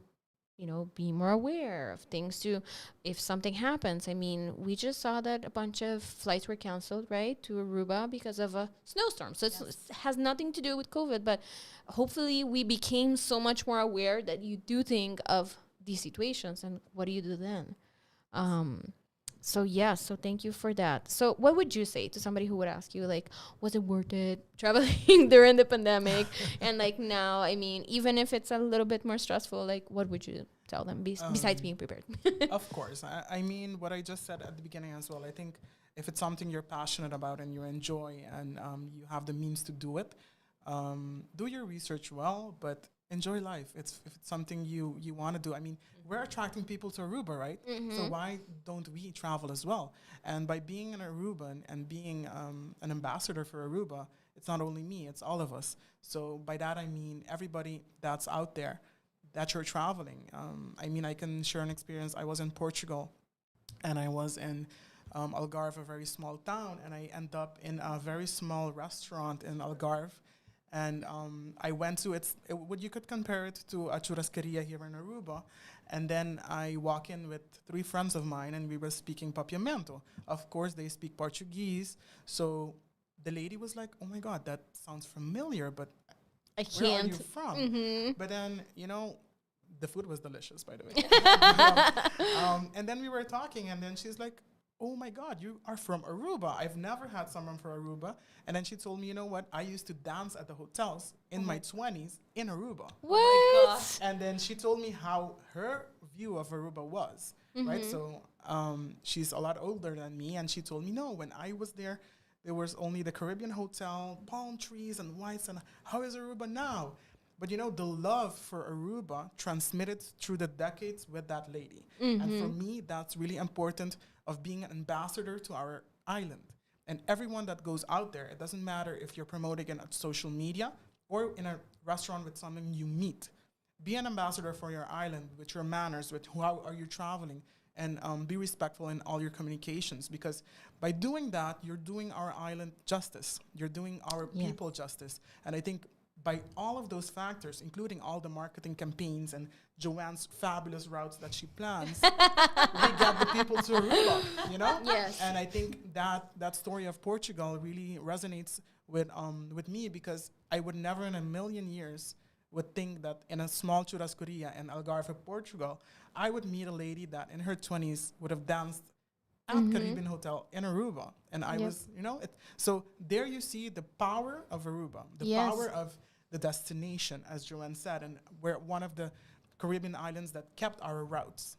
be more aware of things, to, if something happens. I mean, we just saw that a bunch of flights were canceled, right, to Aruba because of a snowstorm. So it has nothing to do with COVID, but hopefully we became so much more aware that you do think of these situations, and what do you do then? So thank you for that. So what would you say to somebody who would ask you, was it worth it traveling during the pandemic? And now, I mean, even if it's a little bit more stressful, what would you tell them besides being prepared? Of course. I mean, what I just said at the beginning as well, I think if it's something you're passionate about and you enjoy, and you have the means to do it, do your research well, but enjoy life. If it's something you want to do. I mean, we're attracting people to Aruba, right? So why don't we travel as well? And by being an Aruban and being an ambassador for Aruba, it's not only me, it's all of us. So by that I mean everybody that's out there that you're traveling. I mean, I can share an experience. I was in Portugal, and I was in Algarve, a very small town, and I end up in a very small restaurant in Algarve. And I went to you could compare it to a churrascaria here in Aruba. And then I walk in with 3 friends of mine, and we were speaking papiamento. Of course, they speak Portuguese. So the lady was like, oh my God, that sounds familiar, but where are you from? But then, the food was delicious, by the way. And then we were talking, and then she's like, oh my God, you are from Aruba. I've never had someone from Aruba. And then she told me, you know what? I used to dance at the hotels in my 20s in Aruba. What? And then she told me how her view of Aruba was, right? So she's a lot older than me. And she told me, no, when I was there was only the Caribbean hotel, palm trees and whites. And how is Aruba now? But you know, the love for Aruba transmitted through the decades with that lady. And for me, that's really important of being an ambassador to our island. And everyone that goes out there, it doesn't matter if you're promoting it on social media or in a restaurant with someone you meet. Be an ambassador for your island with your manners, with how are you traveling, and be respectful in all your communications. Because by doing that, you're doing our island justice. You're doing our people justice. And I think by all of those factors, including all the marketing campaigns and Joanne's fabulous routes that she plans, we get the people to Aruba, you know? Yes. And I think that story of Portugal really resonates with me, because I would never in a million years would think that in a small churrascaria in Algarve, Portugal, I would meet a lady that in her 20s would have danced at Caribbean Hotel in Aruba. And I was, you know, so there you see the power of Aruba, the power of the destination, as Joanne said, and we're one of the Caribbean islands that kept our routes,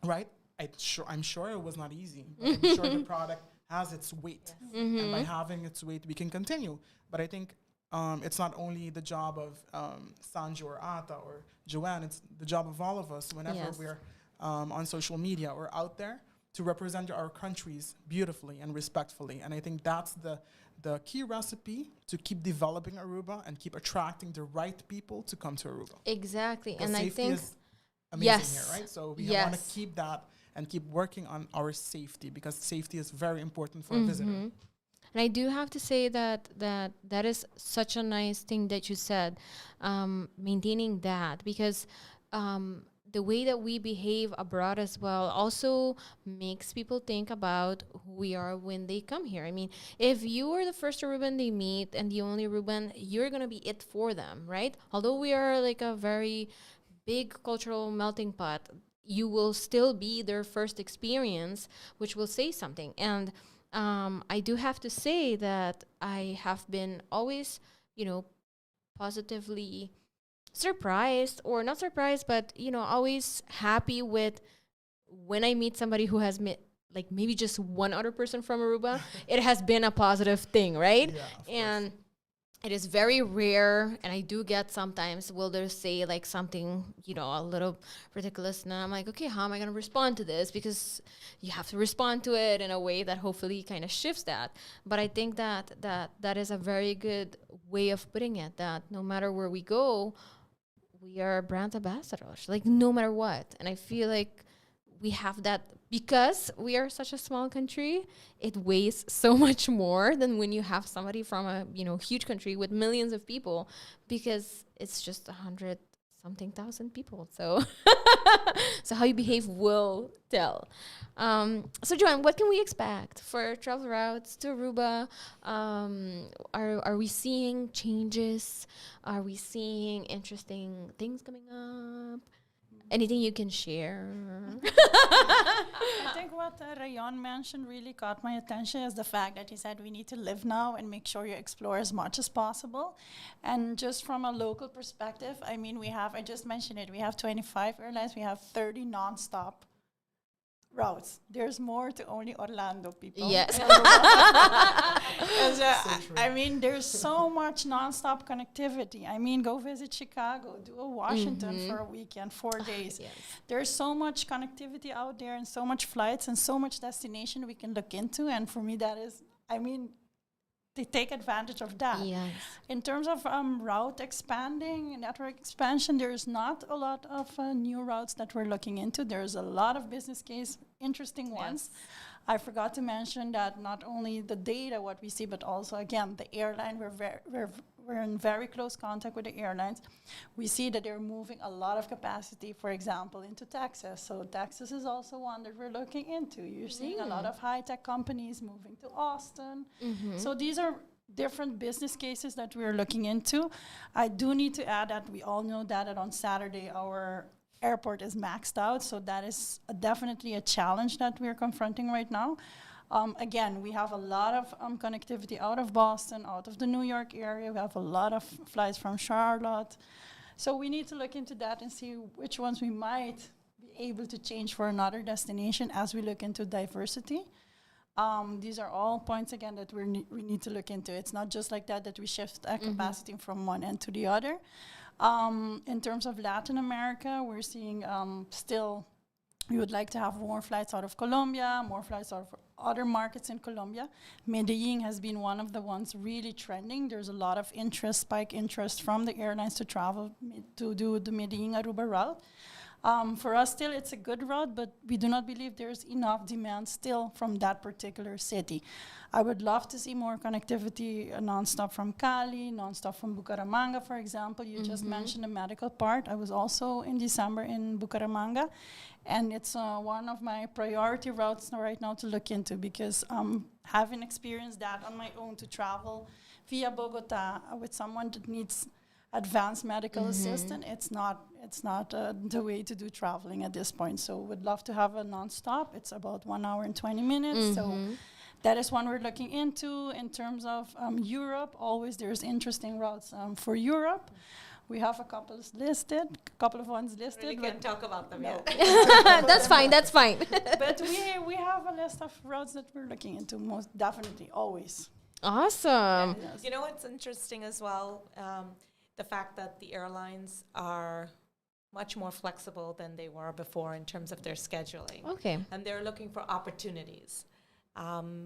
right? I'm sure it was not easy, but I'm sure the product has its weight. And by having its weight, we can continue. But I think it's not only the job of Sanju or Ata or Joanne, it's the job of all of us whenever we're on social media or out there to represent our countries beautifully and respectfully. And I think that's the key recipe to keep developing Aruba and keep attracting the right people to come to Aruba. Exactly. And I think is amazing here, right? So we want to keep that and keep working on our safety, because safety is very important for a visitor. And I do have to say that is such a nice thing that you said, maintaining that, because the way that we behave abroad as well also makes people think about who we are when they come here. I mean, if you are the first Aruban they meet and the only Aruban, you're going to be it for them, right? Although we are like a very big cultural melting pot, you will still be their first experience, which will say something. And I do have to say that I have been always, you know, positively surprised, or not surprised, but, you know, always happy with when I meet somebody who has met, like, maybe just one other person from Aruba. It has been a positive thing, right? Yeah, and it is very rare, and I do get sometimes will they say like something, you know, a little ridiculous, and I'm like, okay, how am I going to respond to this? Because you have to respond to it in a way that hopefully kind of shifts that. But I think that is a very good way of putting it, that no matter where we go, we are brand ambassadors, like no matter what. And I feel like we have that because we are such a small country. It weighs so much more than when you have somebody from a, you know, huge country with millions of people, because it's just 100-something thousand people. So so how you behave will tell. So Joanne, what can we expect for travel routes to Aruba? Are we seeing changes? Are we seeing interesting things coming up? Anything you can share? I think what Ryon mentioned really caught my attention is the fact that he said we need to live now and make sure you explore as much as possible. And just from a local perspective, I mean, I just mentioned it, we have 25 airlines, we have 30 non-stop routes. There's more to only Orlando, people. Yes. I mean, there's so much non-stop connectivity. I mean, go visit Chicago, do a Washington for a weekend, 4 days. Yes. There's so much connectivity out there and so much flights and so much destination we can look into. And for me, that is, I mean, they take advantage of that. Yes. In terms of route expanding, network expansion, there's not a lot of new routes that we're looking into. There's a lot of business case, interesting ones. I forgot to mention that not only the data, what we see, but also, again, the airline, we're in very close contact with the airlines. We see that they're moving a lot of capacity, for example, into Texas. So Texas is also one that we're looking into. You're seeing a lot of high-tech companies moving to Austin. So these are different business cases that we're looking into. I do need to add that we all know that on Saturday, our airport is maxed out. So that is definitely a challenge that we're confronting right now. Again, we have a lot of connectivity out of Boston, out of the New York area. We have a lot of flights from Charlotte. So we need to look into that and see which ones we might be able to change for another destination as we look into diversity. These are all points, again, that we need to look into. It's not just like that we shift capacity from one end to the other. In terms of Latin America, we're seeing still, we would like to have more flights out of Colombia, more flights out of other markets in Colombia. Medellin has been one of the ones really trending. There's a lot of spike interest from the airlines to travel to do the Medellin-Aruba route. For us still, it's a good route, but we do not believe there's enough demand still from that particular city. I would love to see more connectivity nonstop from Cali, nonstop from Bucaramanga, for example. You just mentioned the medical part. I was also in December in Bucaramanga, and it's one of my priority routes right now to look into, because having experienced that on my own, to travel via Bogota with someone that needs advanced medical assistance, it's not the way to do traveling at this point. So would love to have a nonstop. It's about 1 hour and 20 minutes. So that is one we're looking into. In terms of Europe, always there's interesting routes for Europe. We have a couple of ones listed. Really can't talk about them yet. That's fine. But we have a list of routes that we're looking into, most definitely, always. Awesome. Yes. You know what's interesting as well? The fact that the airlines are much more flexible than they were before in terms of their scheduling. Okay. And they're looking for opportunities.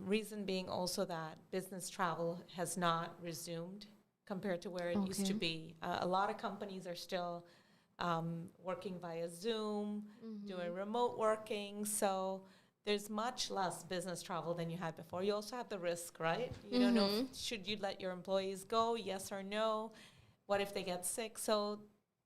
Reason being also that business travel has not resumed compared to where it used to be. A lot of companies are still working via Zoom, doing remote working. So there's much less business travel than you had before. You also have the risk, right? You don't know, should you let your employees go, yes or no? What if they get sick? So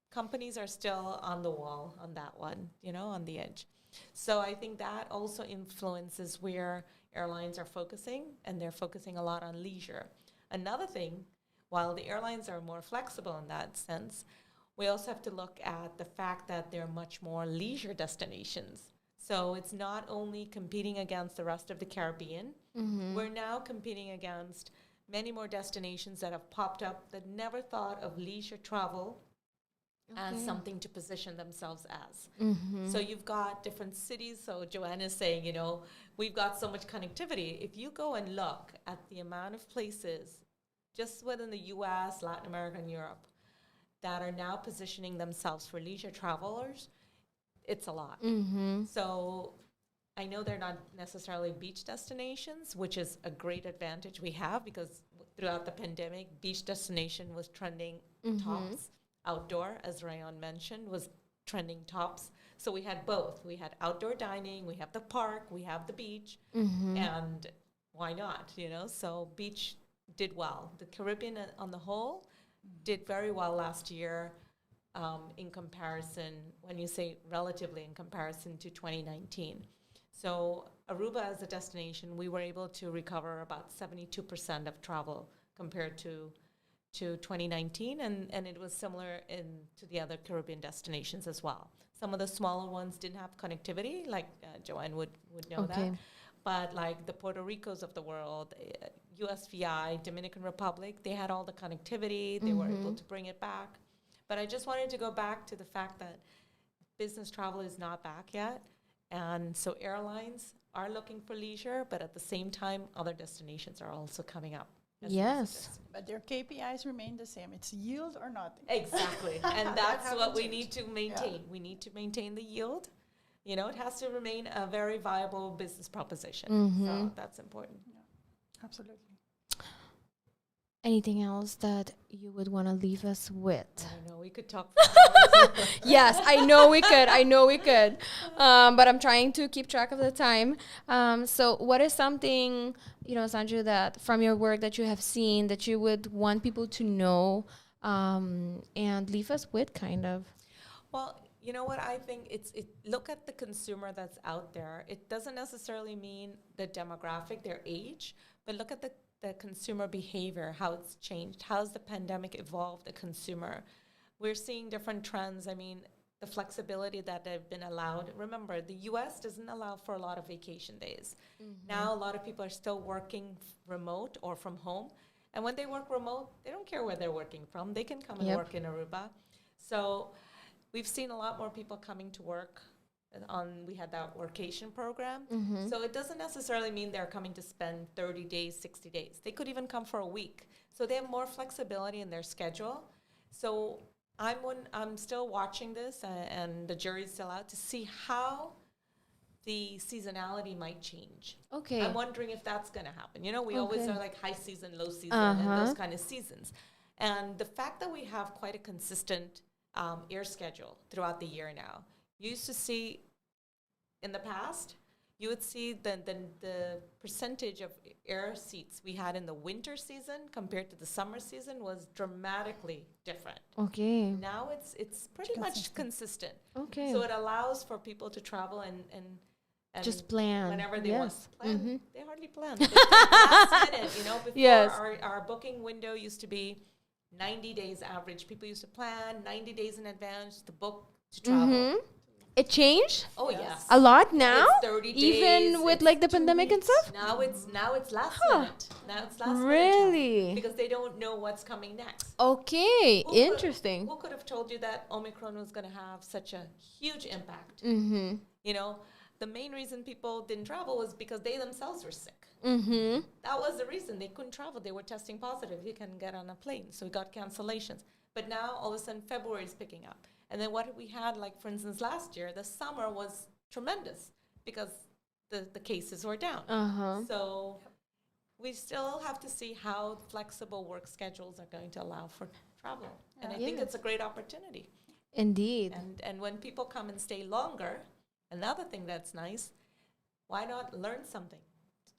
companies are still on the wall on that one, on the edge. So I think that also influences where airlines are focusing, and they're focusing a lot on leisure. Another thing, while the airlines are more flexible in that sense, we also have to look at the fact that there are much more leisure destinations. So it's not only competing against the rest of the Caribbean, we're now competing against many more destinations that have popped up that never thought of leisure travel as something to position themselves as. So you've got different cities. So Joanne is saying, we've got so much connectivity. If you go and look at the amount of places just within the US, Latin America, and Europe that are now positioning themselves for leisure travelers, it's a lot. So I know they're not necessarily beach destinations, which is a great advantage we have, because throughout the pandemic, beach destination was trending tops. Outdoor, as Ryon mentioned, was trending tops. So we had both. We had outdoor dining, we have the park, we have the beach, and why not, So beach did well. The Caribbean on the whole did very well last year in comparison, when you say relatively in comparison to 2019. So Aruba as a destination, we were able to recover about 72% of travel compared to 2019, and it was similar to the other Caribbean destinations as well. Some of the smaller ones didn't have connectivity, like Joanne would know that. But like the Puerto Ricos of the world, USVI, Dominican Republic, they had all the connectivity. They were able to bring it back. But I just wanted to go back to the fact that business travel is not back yet. And so airlines are looking for leisure, but at the same time, other destinations are also coming up. Yes. But their KPIs remain the same. It's yield or nothing. Exactly. And that's what we changed. need to maintain. Yeah. We need to maintain the yield. It has to remain a very viable business proposition. So that's important. Yeah, absolutely. Anything else that you would want to leave us with? I don't know. We could talk. Yes, I know we could. But I'm trying to keep track of the time. So what is something, Sanju, that from your work that you have seen that you would want people to know and leave us with, kind of? Well, you know what? I think look at the consumer that's out there. It doesn't necessarily mean the demographic, their age, but look at the consumer behavior, how it's changed. How has the pandemic evolved the consumer? We're seeing different trends. I mean, the flexibility that they've been allowed. Remember, the U.S. doesn't allow for a lot of vacation days. Now, a lot of people are still working remote or from home. And when they work remote, they don't care where they're working from. They can come and work in Aruba. So we've seen a lot more people coming to work. We had that workation program. So it doesn't necessarily mean they're coming to spend 30 days, 60 days. They could even come for a week. So they have more flexibility in their schedule. So I'm still watching this, and the jury's still out to see how the seasonality might change. Okay. I'm wondering if that's going to happen. You know, we always are like high season, low season, and those kind of seasons. And the fact that we have quite a consistent air schedule throughout the year now. You used to see in the past, you would see the percentage of air seats we had in the winter season compared to the summer season was dramatically different. Okay. Now it's pretty much consistent. Okay. So it allows for people to travel and just plan whenever they want to plan. They hardly plan. They take last minute, you know. Before our booking window used to be 90 days average. People used to plan 90 days in advance to book to travel. It changed? Oh, yes. A lot now? It's 30 days. Even with like the pandemic and stuff? Now it's last minute. Now it's last minute. Really? Because they don't know what's coming next. Okay, interesting. Who could have told you that Omicron was going to have such a huge impact? You know, the main reason people didn't travel was because they themselves were sick. That was the reason. They couldn't travel. They were testing positive. You can get on a plane. So we got cancellations. But now, all of a sudden, February is picking up. And then what we had, like, for instance, last year, the summer was tremendous because the cases were down. So we still have to see how flexible work schedules are going to allow for travel. And I think it's a great opportunity. Indeed. And when people come and stay longer, another thing that's nice, why not learn something?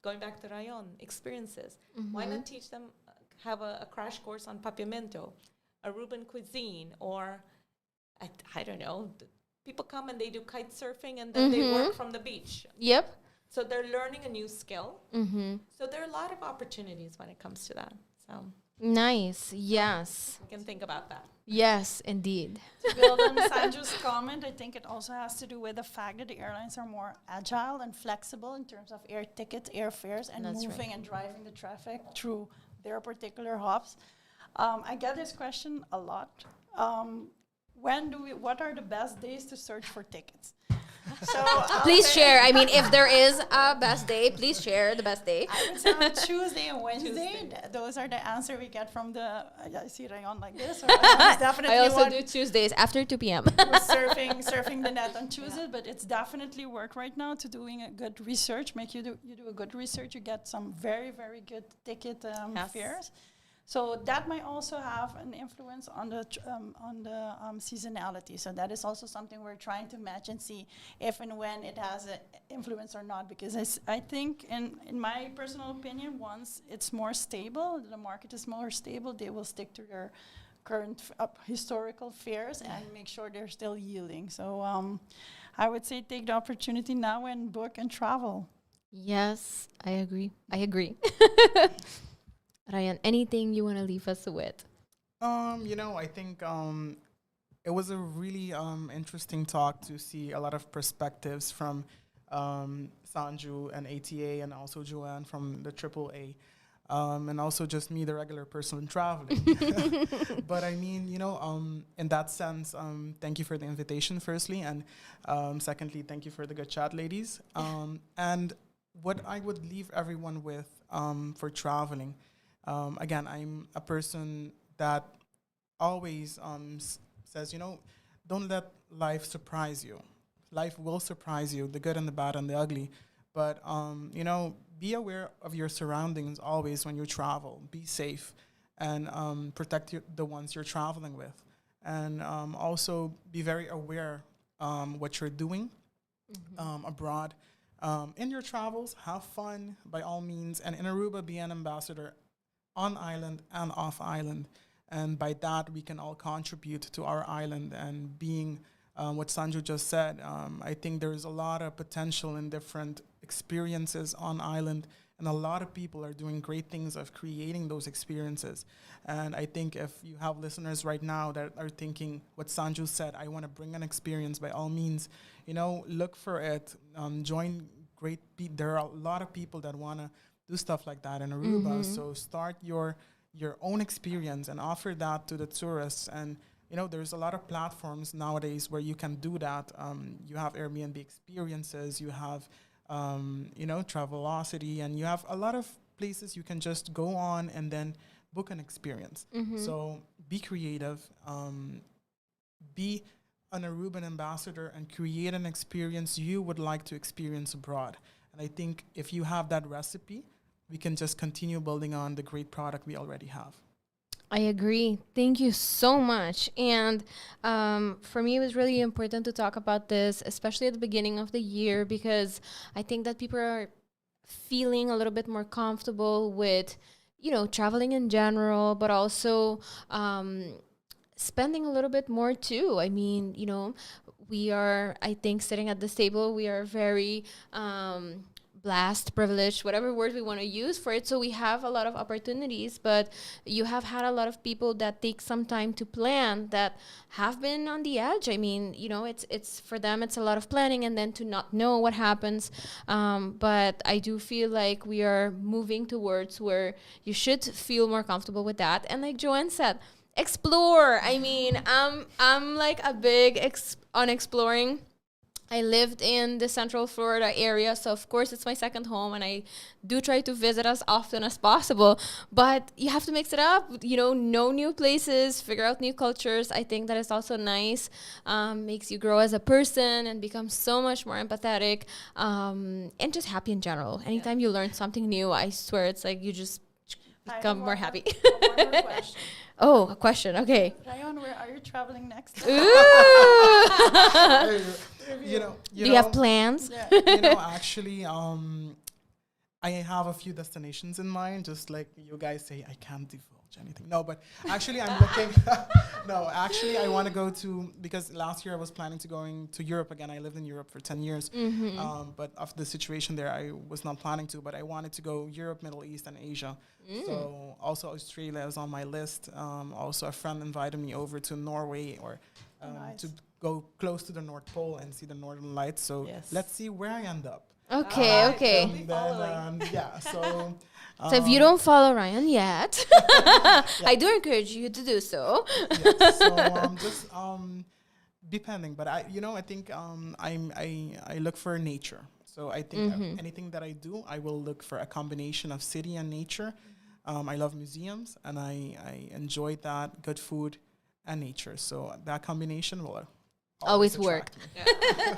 Going back to Ryon, experiences. Why not teach them, have a crash course on papiamento, Aruban cuisine, or I don't know. People come and they do kite surfing and then they work from the beach. Yep. So they're learning a new skill. So there are a lot of opportunities when it comes to that. So nice. Yes. we can think about that. Yes, indeed. To build on Sanju's comment, I think it also has to do with the fact that the airlines are more agile and flexible in terms of air tickets, airfares, and That's moving and driving the traffic through their particular hubs. I get this question a lot. What are the best days to search for tickets? So Please share. I mean, if there is a best day, please share the best day. I would say on Tuesday and Wednesday. Those are the answer we get from the. I see Ryon like this. So definitely I also one do Tuesdays after 2 p.m. who's surfing the net on Tuesday, but it's definitely work right now to doing a good research. You do a good research, you get some very, very good ticket fares. So that might also have an influence on the seasonality. So that is also something we're trying to match and see if and when it has an influence or not. Because I think, in my personal opinion, once it's more stable, the market is more stable, they will stick to their current historical fares and make sure they're still yielding. So I would say take the opportunity now and book and travel. Yes, I agree. Ryan, anything you want to leave us with? I think it was a really interesting talk to see a lot of perspectives from Sanju and ATA and also Joanne from the AAA. And also just me, the regular person traveling. But I mean, in that sense, thank you for the invitation, firstly. And secondly, thank you for the good chat, ladies. And what I would leave everyone with for traveling, again, I'm a person that always says, don't let life surprise you. Life will surprise you, the good and the bad and the ugly. But, be aware of your surroundings always when you travel. Be safe and protect the ones you're traveling with. And also be very aware what you're doing abroad. In your travels, have fun by all means. And in Aruba, be an ambassador on island and off island. And by that, we can all contribute to our island. And being what Sanju just said, I think there's a lot of potential in different experiences on island, and a lot of people are doing great things of creating those experiences. And I think if you have listeners right now that are thinking what Sanju said, I want to bring an experience, by all means, look for it. Join great people. There are a lot of people that want to do stuff like that in Aruba. So start your own experience and offer that to the tourists. And there's a lot of platforms nowadays where you can do that. You have Airbnb experiences, you have Travelocity, and you have a lot of places you can just go on and then book an experience. So be creative, be an Aruban ambassador, and create an experience you would like to experience abroad. And I think if you have that recipe, we can just continue building on the great product we already have. I agree. Thank you so much. And for me, it was really important to talk about this, especially at the beginning of the year, because I think that people are feeling a little bit more comfortable with, traveling in general, but also spending a little bit more too. I mean, we are, I think, sitting at this table, we are very blessed, privileged, whatever word we want to use for it. So we have a lot of opportunities, but you have had a lot of people that take some time to plan that have been on the edge. I mean, it's for them, it's a lot of planning and then to not know what happens. But I do feel like we are moving towards where you should feel more comfortable with that. And like Joanne said, explore. I mean, I'm like a big on exploring. I lived in the Central Florida area, so of course it's my second home, and I do try to visit as often as possible. But you have to mix it up, know new places, figure out new cultures. I think that is also nice, makes you grow as a person and become so much more empathetic, and just happy in general. Anytime you learn something new, I swear it's like you just become more happy. One more question. Oh, a question. Okay. Ryon, where are you traveling next? Ooh. Do you have plans? Yeah. Actually, I have a few destinations in mind. Just like you guys say, I can't divulge anything. No, but actually, I'm looking. No, actually, I want to go to, because last year I was planning to going to Europe again. I lived in Europe for 10 years, but of the situation there, I was not planning to. But I wanted to go Europe, Middle East, and Asia. So also Australia is on my list. Also, a friend invited me over to Norway to go close to the North Pole and see the Northern Lights. So let's see where I end up. Okay. And then, so if you don't follow Ryon yet, I do encourage you to do so. So just depending, but I think I look for nature. So I think anything that I do, I will look for a combination of city and nature. I love museums, and I enjoy that, good food and nature. So that combination will always work.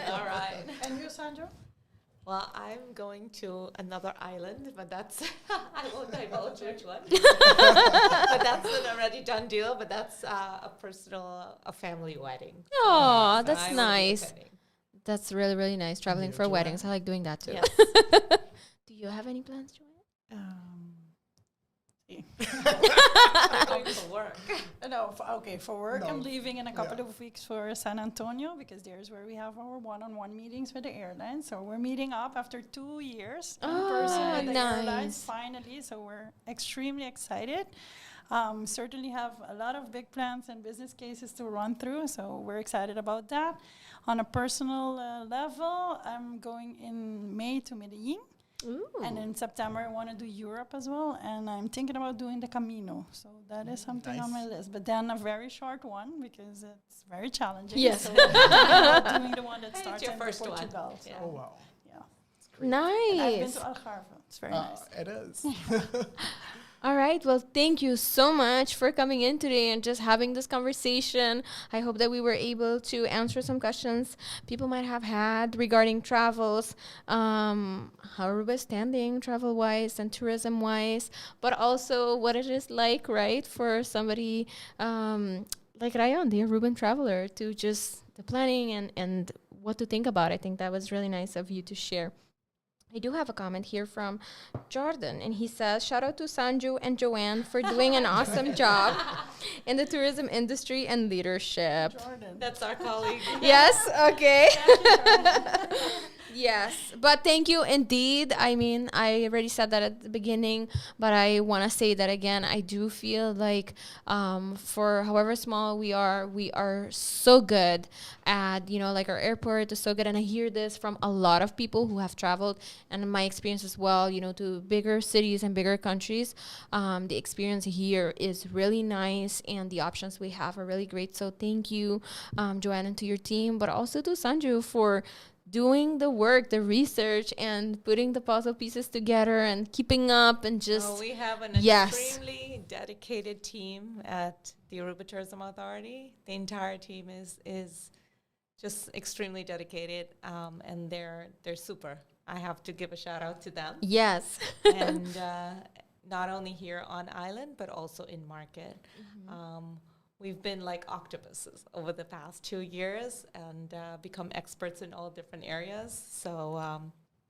All right. And you, Sanju? Well, I'm going to another island, but that's, I won't divulge which one. But that's an already done deal, but that's a family wedding. Oh, So that's I will be nice. attending. That's really, really nice. Traveling for Joanne? weddings. I like doing that too. Yes. Do you have any plans, Joanne? I'm going for work. No, for work, I'm No. leaving in a couple of weeks for San Antonio, because there's where we have our one-on-one meetings with the airlines. So we're meeting up after 2 years in person with the airlines, nice. finally. So we're extremely excited. Certainly have a lot of big plans and business cases to run through. So we're excited about that. On a personal level, I'm going in May to Medellin. Ooh. And in September, I want to do Europe as well. And I'm thinking about doing the Camino. So that is something on my list. But then a very short one, because it's very challenging. Yes. So doing the one that Hey, starts it's your in first one. Portugal. So, Yeah. Oh, wow. yeah. And I've been Nice. to Algarve. It's very nice. It is. All right. Well, thank you so much for coming in today and just having this conversation. I hope that we were able to answer some questions people might have had regarding travels, how Aruba is standing travel-wise and tourism-wise, but also what it is like, right, for somebody like Ryon, the Aruban traveler, to just the planning and what to think about. I think that was really nice of you to share. I do have a comment here from Jordan, and he says, shout out to Sanju and Joanne for doing an awesome job in the tourism industry and leadership. Jordan. That's our colleague. Yes, okay. Yes, but thank you indeed. I mean, I already said that at the beginning, but I want to say that again. I do feel like for however small we are so good at, like our airport is so good. And I hear this from a lot of people who have traveled, and in my experience as well, to bigger cities and bigger countries. The experience here is really nice, and the options we have are really great. So thank you, Joanne, and to your team, but also to Sanju for doing the work, the research, and putting the puzzle pieces together and keeping up and just... We have an Yes. extremely dedicated team at the Aruba Tourism Authority. The entire team is just extremely dedicated, and they're super. I have to give a shout out to them. Yes. And not only here on island, but also in market. We've been like octopuses over the past 2 years and become experts in all different areas. So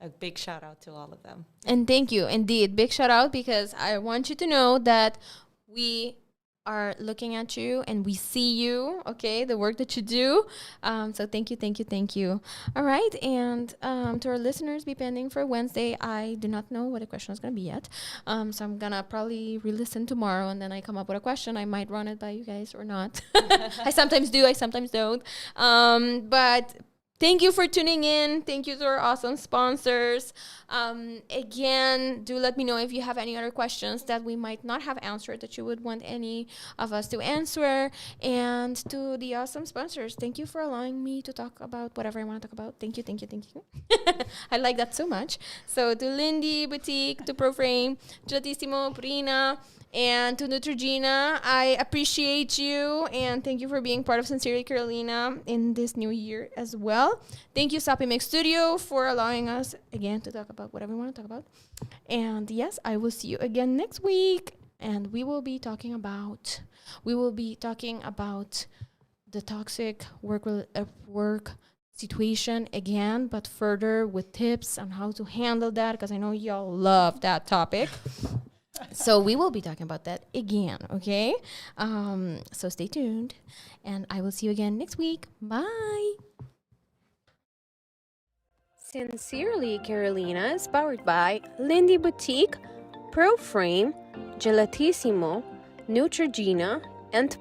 a big shout out to all of them. And thank you, indeed. Big shout out, because I want you to know that we are looking at you and we see you, okay, the work that you do. So thank you. All right, and to our listeners, be pending for Wednesday. I do not know what the question is going to be yet. So I'm going to probably re-listen tomorrow, and then I come up with a question. I might run it by you guys or not. I sometimes do, I sometimes don't. But thank you for tuning in. Thank you to our awesome sponsors. Again, do let me know if you have any other questions that we might not have answered that you would want any of us to answer. And to the awesome sponsors, thank you for allowing me to talk about whatever I want to talk about. Thank you. I like that so much. So to Lindy Boutique, to Proframe, Gelatissimo, Purina, and to Neutrogena, I appreciate you, and thank you for being part of Sincerely Carolina in this new year as well. Thank you, Sopi Mix Studio, for allowing us again to talk about whatever we want to talk about. And yes, I will see you again next week, and we will be talking about the toxic work situation again, but further with tips on how to handle that, because I know y'all love that topic. So we will be talking about that again, okay? So stay tuned, and I will see you again next week. Bye! Sincerely Carolina is powered by Lindy Boutique, Proframe, Gelatissimo, Neutrogena, and